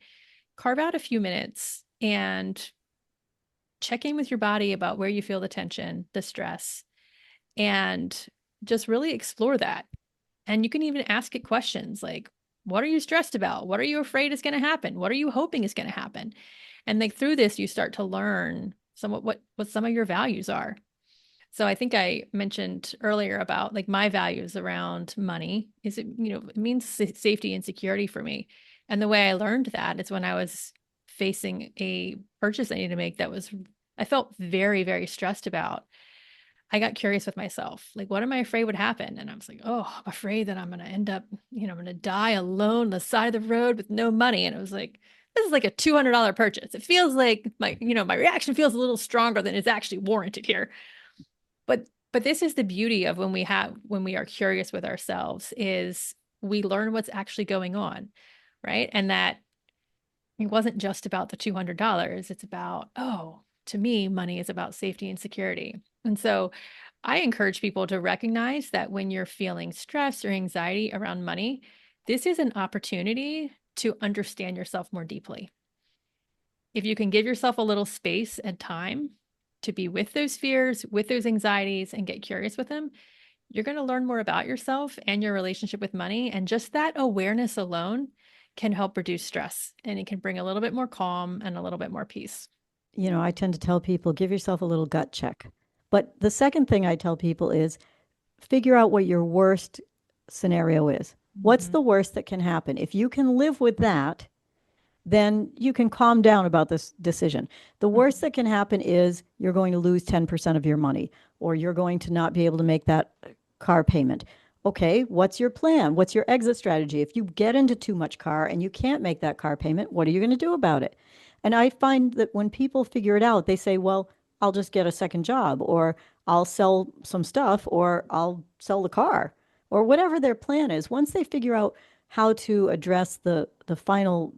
carve out a few minutes and check in with your body about where you feel the tension, the stress, and just really explore that. And you can even ask it questions like, what are you stressed about? What are you afraid is going to happen? What are you hoping is going to happen? And through this, you start to learn somewhat what some of your values are. So I think I mentioned earlier about like my values around money is it means safety and security for me. And the way I learned that is when I was facing a purchase I needed to make I felt very, very stressed about. I got curious with myself, like, what am I afraid would happen? And I was like, oh, I'm afraid that I'm going to end up, I'm going to die alone on the side of the road with no money. And it was like, this is like a $200 purchase. It feels like my reaction feels a little stronger than is actually warranted here. But this is the beauty of when we are curious with ourselves is we learn what's actually going on, right? And that it wasn't just about the $200. It's about, oh, to me, money is about safety and security. And so I encourage people to recognize that when you're feeling stress or anxiety around money, this is an opportunity to understand yourself more deeply. If you can give yourself a little space and time to be with those fears, with those anxieties, and get curious with them, you're going to learn more about yourself and your relationship with money. And just that awareness alone can help reduce stress, and it can bring a little bit more calm and a little bit more peace. I tend to tell people, give yourself a little gut check. But the second thing I tell people is figure out what your worst scenario is. What's the worst that can happen? If you can live with that, then you can calm down about this decision. The worst that can happen is you're going to lose 10% of your money, or you're going to not be able to make that car payment. Okay, what's your plan? What's your exit strategy? If you get into too much car and you can't make that car payment, what are you going to do about it? And I find that when people figure it out, they say, well, I'll just get a second job, or I'll sell some stuff, or I'll sell the car, or whatever their plan is. Once they figure out how to address the final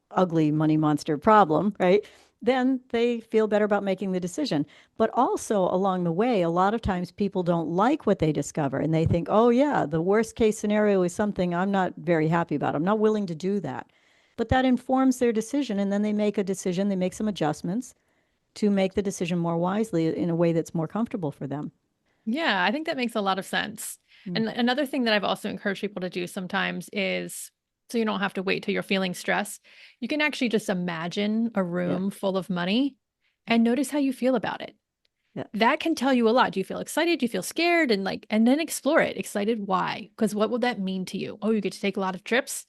ugly money monster problem, right? Then they feel better about making the decision. But also along the way, a lot of times people don't like what they discover, and they think, oh yeah, the worst case scenario is something I'm not very happy about. I'm not willing to do that. But that informs their decision, and then they make a decision, they make some adjustments to make the decision more wisely in a way that's more comfortable for them. Yeah, I think that makes a lot of sense. And another thing that I've also encouraged people to do sometimes is, so you don't have to wait till you're feeling stressed, you can actually just imagine a room full of money and notice how you feel about it. Yeah. That can tell you a lot. Do you feel excited? Do you feel scared? And then explore it. Excited, why? Because what will that mean to you? Oh, you get to take a lot of trips.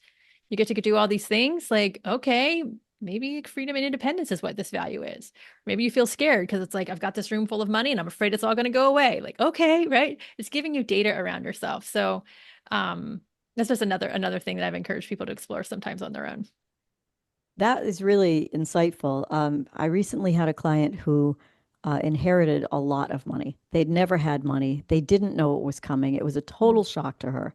You get to do all these things. Like, okay, maybe freedom and independence is what this value is. Maybe you feel scared because it's like, I've got this room full of money and I'm afraid it's all going to go away. Like, okay, right? It's giving you data around yourself. So that's just another thing that I've encouraged people to explore sometimes on their own. That is really insightful. I recently had a client who inherited a lot of money. They'd never had money. They didn't know it was coming. It was a total shock to her.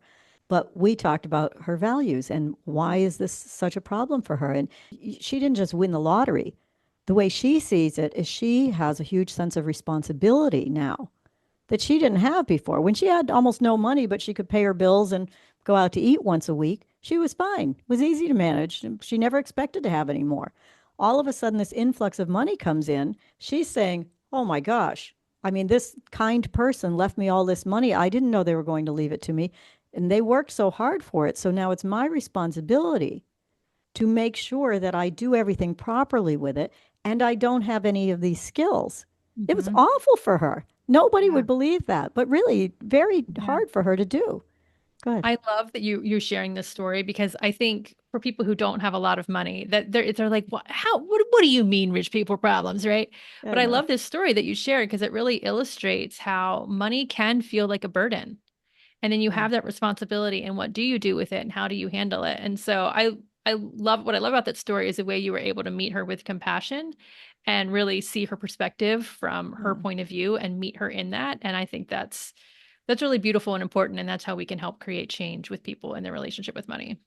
But we talked about her values and why is this such a problem for her? And she didn't just win the lottery. The way she sees it is she has a huge sense of responsibility now that she didn't have before. When she had almost no money, but she could pay her bills and go out to eat once a week, she was fine. It was easy to manage. She never expected to have any more. All of a sudden, this influx of money comes in. She's saying, oh my gosh, I mean, this kind person left me all this money. I didn't know they were going to leave it to me. And they worked so hard for it. So now it's my responsibility to make sure that I do everything properly with it. And I don't have any of these skills. It was awful for her. Nobody would believe that, but really very hard for her to do. Go ahead. I love that you're sharing this story, because I think for people who don't have a lot of money, that they're like, what do you mean rich people problems, right? But I love this story that you shared, because it really illustrates how money can feel like a burden. And then you have that responsibility, and what do you do with it and how do you handle it? And so I love what I love about that story is the way you were able to meet her with compassion and really see her perspective from her point of view and meet her in that. And I think that's really beautiful and important. And that's how we can help create change with people in their relationship with money.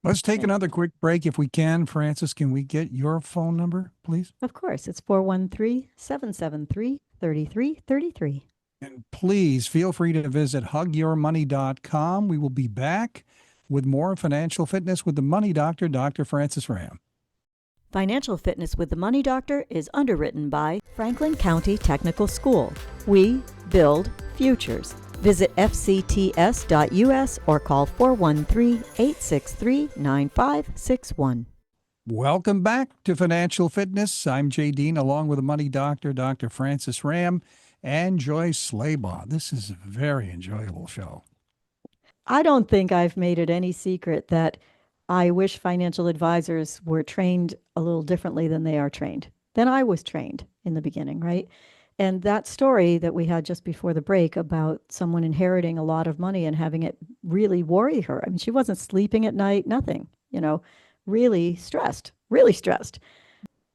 Let's take another quick break if we can. Frances, can we get your phone number, please? Of course. It's 413-773-3333. And please feel free to visit hugyourmoney.com. We will be back with more Financial Fitness with the Money Doctor, Dr. Frances Rahaim. Financial Fitness with the Money Doctor is underwritten by Franklin County Technical School. We build futures. Visit fcts.us or call 413-863-9561. Welcome back to Financial Fitness. I'm Jay Dean, along with the money doctor, Dr. Francis Ram, and Joy Slabaugh. This is a very enjoyable show. I don't think I've made it any secret that I wish financial advisors were trained a little differently than they are trained, than I was trained in the beginning, right? And that story that we had just before the break about someone inheriting a lot of money and having it really worry her. I mean, she wasn't sleeping at night, nothing, really stressed, really stressed.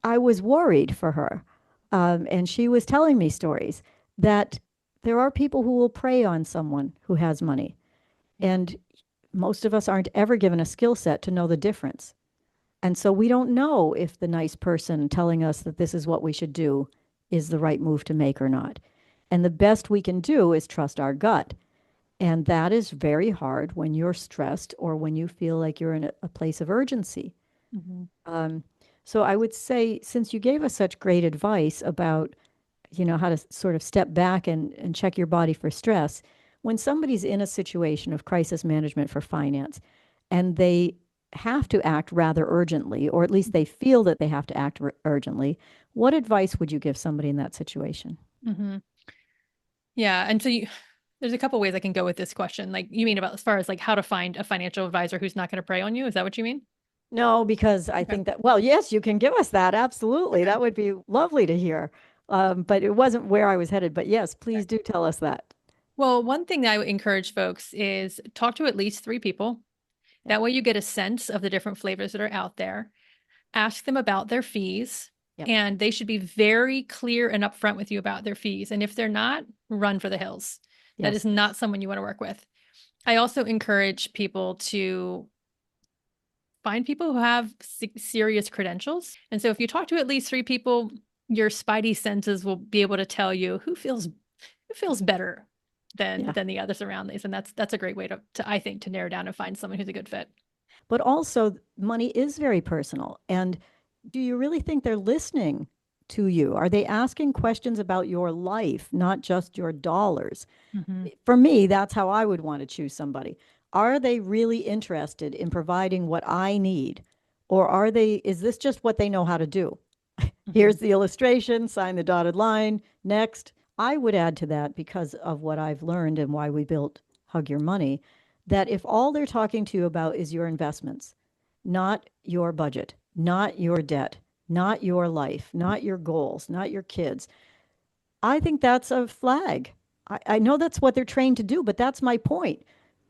I was worried for her. And she was telling me stories that there are people who will prey on someone who has money. And most of us aren't ever given a skill set to know the difference. And so we don't know if the nice person telling us that this is what we should do is the right move to make or not. And the best we can do is trust our gut. And that is very hard when you're stressed or when you feel like you're in a place of urgency. So I would say, since you gave us such great advice about, how to sort of step back and check your body for stress, when somebody's in a situation of crisis management for finance and they have to act rather urgently, or at least they feel that they have to act urgently, what advice would you give somebody in that situation? Yeah. And so there's a couple ways I can go with this question. Like, you mean about as far as like how to find a financial advisor who's not going to prey on you? Is that what you mean? No, because I think that, well, yes, you can give us that. Absolutely. That would be lovely to hear. But it wasn't where I was headed. But yes, please do tell us that. Well, one thing that I would encourage folks is talk to at least 3 people. That way you get a sense of the different flavors that are out there. Ask them about their fees. Yep. And they should be very clear and upfront with you about their fees. And if they're not, run for the hills. That Yes. is not someone you want to work with. I also encourage people to find people who have serious credentials. And so if you talk to at least 3 people, your spidey senses will be able to tell you who feels better than the others around these. And that's a great way to I think, to narrow down and find someone who's a good fit. But also, money is very personal. And do you really think they're listening to you? Are they asking questions about your life, not just your dollars? For me, that's how I would want to choose somebody. Are they really interested in providing what I need? Or is this just what they know how to do? Here's the illustration, sign the dotted line, next. I would add to that, because of what I've learned and why we built Hug Your Money, that if all they're talking to you about is your investments, not your budget, not your debt, not your life, not your goals, not your kids, I think that's a flag. I know that's what they're trained to do, but that's my point.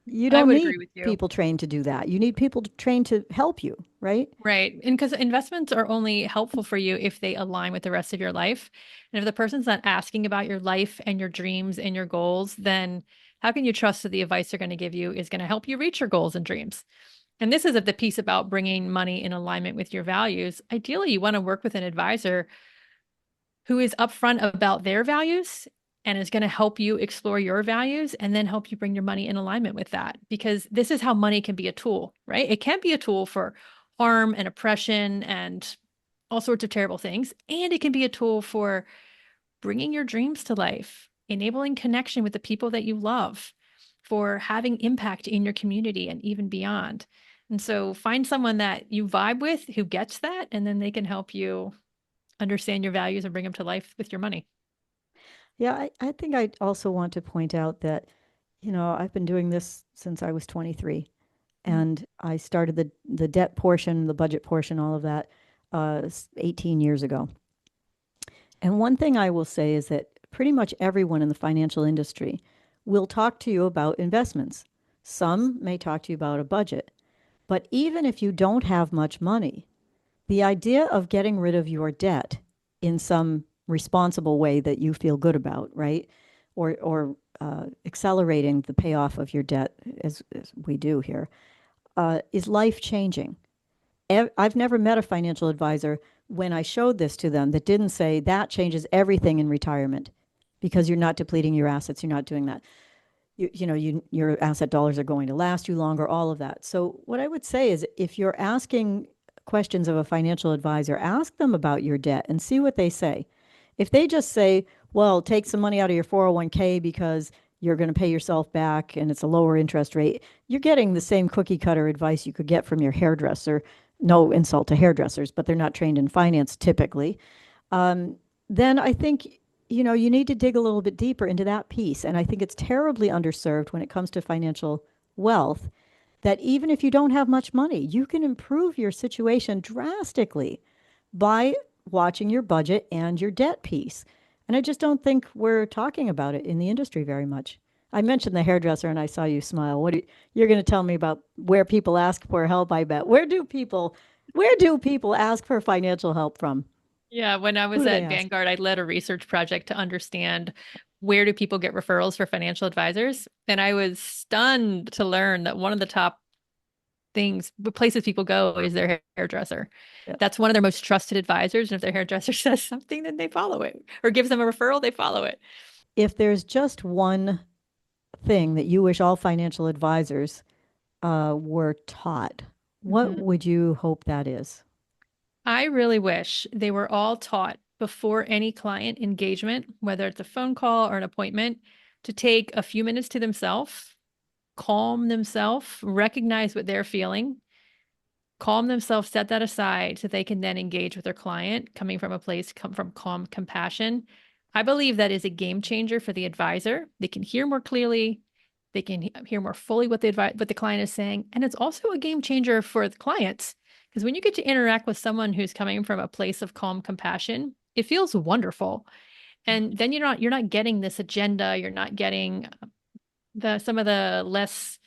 You don't need people trained to do that. You need people trained to help you, right? Right. And because investments are only helpful for you if they align with the rest of your life. And if the person's not asking about your life and your dreams and your goals, then how can you trust that the advice they're going to give you is going to help you reach your goals and dreams? And this is the piece about bringing money in alignment with your values. Ideally, you want to work with an advisor who is upfront about their values and is going to help you explore your values and then help you bring your money in alignment with that. Because this is how money can be a tool, right? It can be a tool for harm and oppression and all sorts of terrible things. And it can be a tool for bringing your dreams to life, enabling connection with the people that you love, for having impact in your community and even beyond. And so find someone that you vibe with who gets that, and then they can help you understand your values and bring them to life with your money. Yeah, I think I also want to point out that, I've been doing this since I was 23. And I started the debt portion, the budget portion, all of that 18 years ago. And one thing I will say is that pretty much everyone in the financial industry will talk to you about investments. Some may talk to you about a budget. But even if you don't have much money, the idea of getting rid of your debt in some responsible way that you feel good about, right? Or accelerating the payoff of your debt, as we do here, is life-changing. I've never met a financial advisor, when I showed this to them, that didn't say that changes everything in retirement because you're not depleting your assets, you're not doing that. Your asset dollars are going to last you longer, all of that. So what I would say is, if you're asking questions of a financial advisor, ask them about your debt and see what they say. If they just say, well, take some money out of your 401k because you're going to pay yourself back and it's a lower interest rate, you're getting the same cookie cutter advice you could get from your hairdresser no insult to hairdressers, but they're not trained in finance typically, then I think, you need to dig a little bit deeper into that piece. And I think it's terribly underserved when it comes to financial wealth, that even if you don't have much money, you can improve your situation drastically by watching your budget and your debt piece. And I just don't think we're talking about it in the industry very much. I mentioned the hairdresser and I saw you smile. You're going to tell me about where people ask for help, I bet. Where do people ask for financial help from? Yeah, when I Who was do they at ask? Vanguard, I led a research project to understand where do people get referrals for financial advisors. And I was stunned to learn that one of the top places people go is their hairdresser. Yeah. That's one of their most trusted advisors. And if their hairdresser says something, then they follow it or gives them a referral, they follow it. If there's just one thing that you wish all financial advisors were taught, what Mhm. would you hope that is? I really wish they were all taught before any client engagement, whether it's a phone call or an appointment, to take a few minutes to themselves, calm themselves, recognize what they're feeling, calm themselves, set that aside so they can then engage with their client coming from a place come from calm compassion. I believe that is a game changer for the advisor. They can hear more clearly, they can hear more fully what the client is saying, and it's also a game changer for the clients because when you get to interact with someone who's coming from a place of calm compassion, it feels wonderful. And then you're not getting this agenda, you're not getting the some of the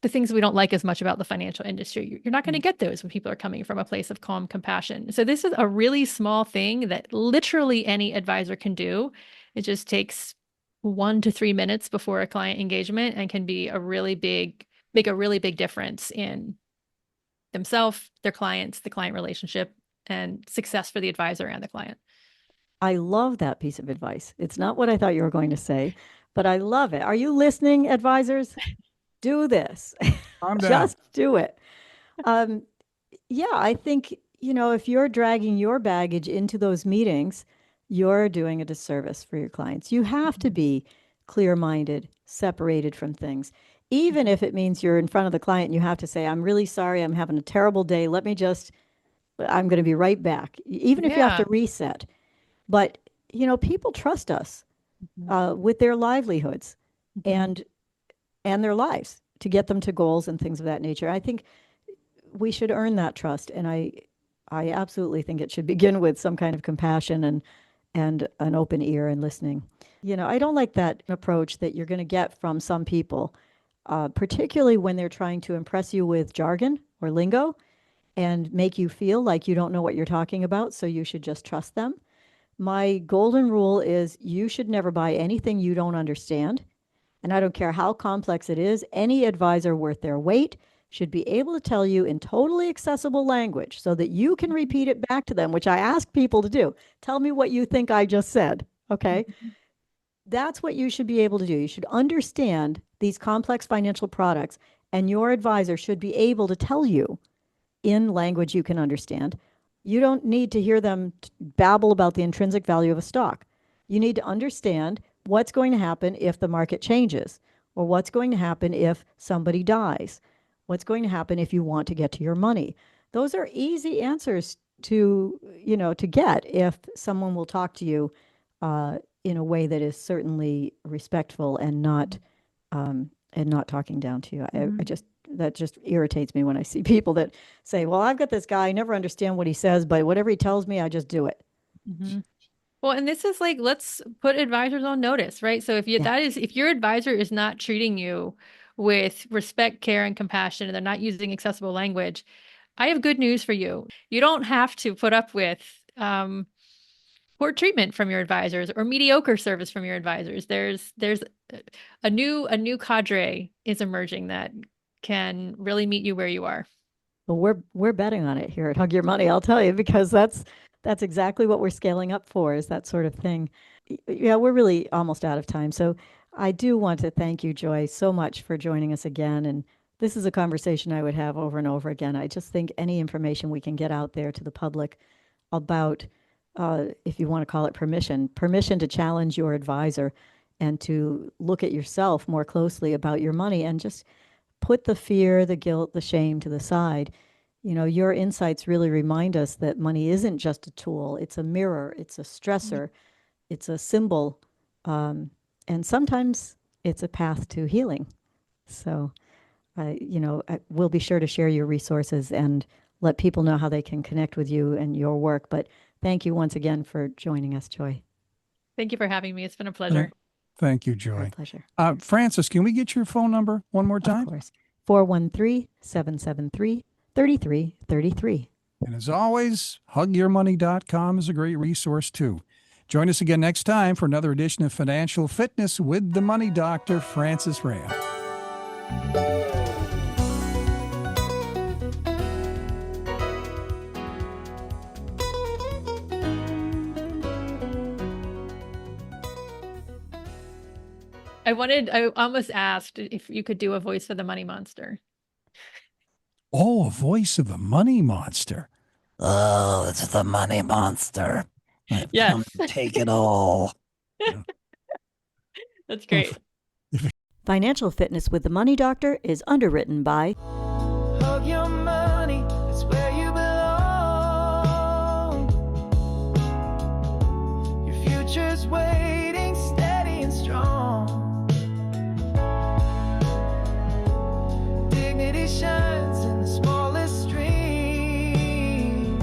things we don't like as much about the financial industry. You're not going to get those when people are coming from a place of calm compassion. So this is a really small thing that literally any advisor can do. It just takes 1 to 3 minutes before a client engagement and can be make a really big difference in themselves, their clients, the client relationship, and success for the advisor and the client. I love that piece of advice. It's not what I thought you were going to say, but I love it. Are you listening, advisors? Do this. Calm down. Just do it. Um, yeah, I think, if you're dragging your baggage into those meetings, you're doing a disservice for your clients. You have to be clear minded, separated from things. Even if it means you're in front of the client and you have to say, I'm really sorry, I'm having a terrible day. I'm going to be right back. Even if you have to Yeah. reset. But, people trust us Mhm. with their livelihoods Mhm. and their lives to get them to goals and things of that nature. I think we should earn that trust, and I absolutely think it should begin with some kind of compassion and an open ear and listening. I don't like that approach that you're going to get from some people, particularly when they're trying to impress you with jargon or lingo and make you feel like you don't know what you're talking about, so you should just trust them. My golden rule is you should never buy anything you don't understand. And I don't care how complex it is, any advisor worth their weight should be able to tell you in totally accessible language so that you can repeat it back to them, which I ask people to do. Tell me what you think I just said. Okay. Mhm. That's what you should be able to do. You should understand these complex financial products, and your advisor should be able to tell you in language you can understand. You don't need to hear them babble about the intrinsic value of a stock. You need to understand what's going to happen if the market changes, or what's going to happen if somebody dies, what's going to happen if you want to get to your money. Those are easy answers to get if someone will talk to you in a way that is certainly respectful and not talking down to you. I Mhm. just that just irritates me when I see people that say, "Well, I've got this guy. I never understand what he says, but whatever he tells me, I just do it." Mhm. Well, and this is like, let's put advisors on notice, right? So Yeah. if your advisor is not treating you with respect, care, and compassion, and they're not using accessible language, I have good news for you. You don't have to put up with poor treatment from your advisors or mediocre service from your advisors. There's a new cadre is emerging that can really meet you where you are. Well, we're betting on it here at Hug Your Money, I'll tell you, because that's exactly what we're scaling up for, is that sort of thing. Yeah, we're really almost out of time. So I do want to thank you, Joy, so much for joining us again. And this is a conversation I would have over and over again. I just think any information we can get out there to the public about, if you want to call it permission to challenge your advisor and to look at yourself more closely about your money and just put the fear, the guilt, the shame to the side. your insights really remind us that money isn't just a tool. It's a mirror. It's a stressor. It's a symbol. And sometimes it's a path to healing. So, we'll be sure to share your resources and let people know how they can connect with you and your work. But thank you once again for joining us, Joy. Thank you for having me. It's been a pleasure. Thank you, My Joy. pleasure. Francis, can we get your phone number one more Of time? course. 413-773-3333. And as always, hugyourmoney.com is a great resource too. Join us again next time for another edition of Financial Fitness with the Money Doctor, Francis Raham. I almost asked if you could do a voice for the money monster. Oh, a voice of the money monster. Oh, it's the money monster. I've Yes. come to take it all. That's great. Financial Fitness with the Money Doctor is underwritten by Hug your money, it's where you belong. Your future's waiting steady and strong. Dignity shines in the smallest stream.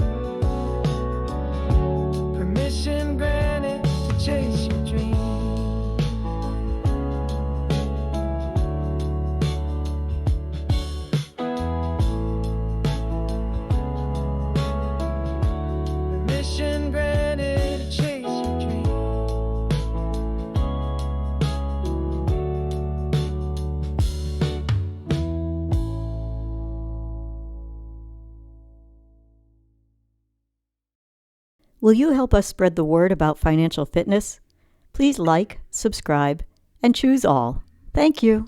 Permission granted to chase your dream. Permission granted to chase your dream. Will you help us spread the word about financial fitness? Please like, subscribe, and choose all. Thank you.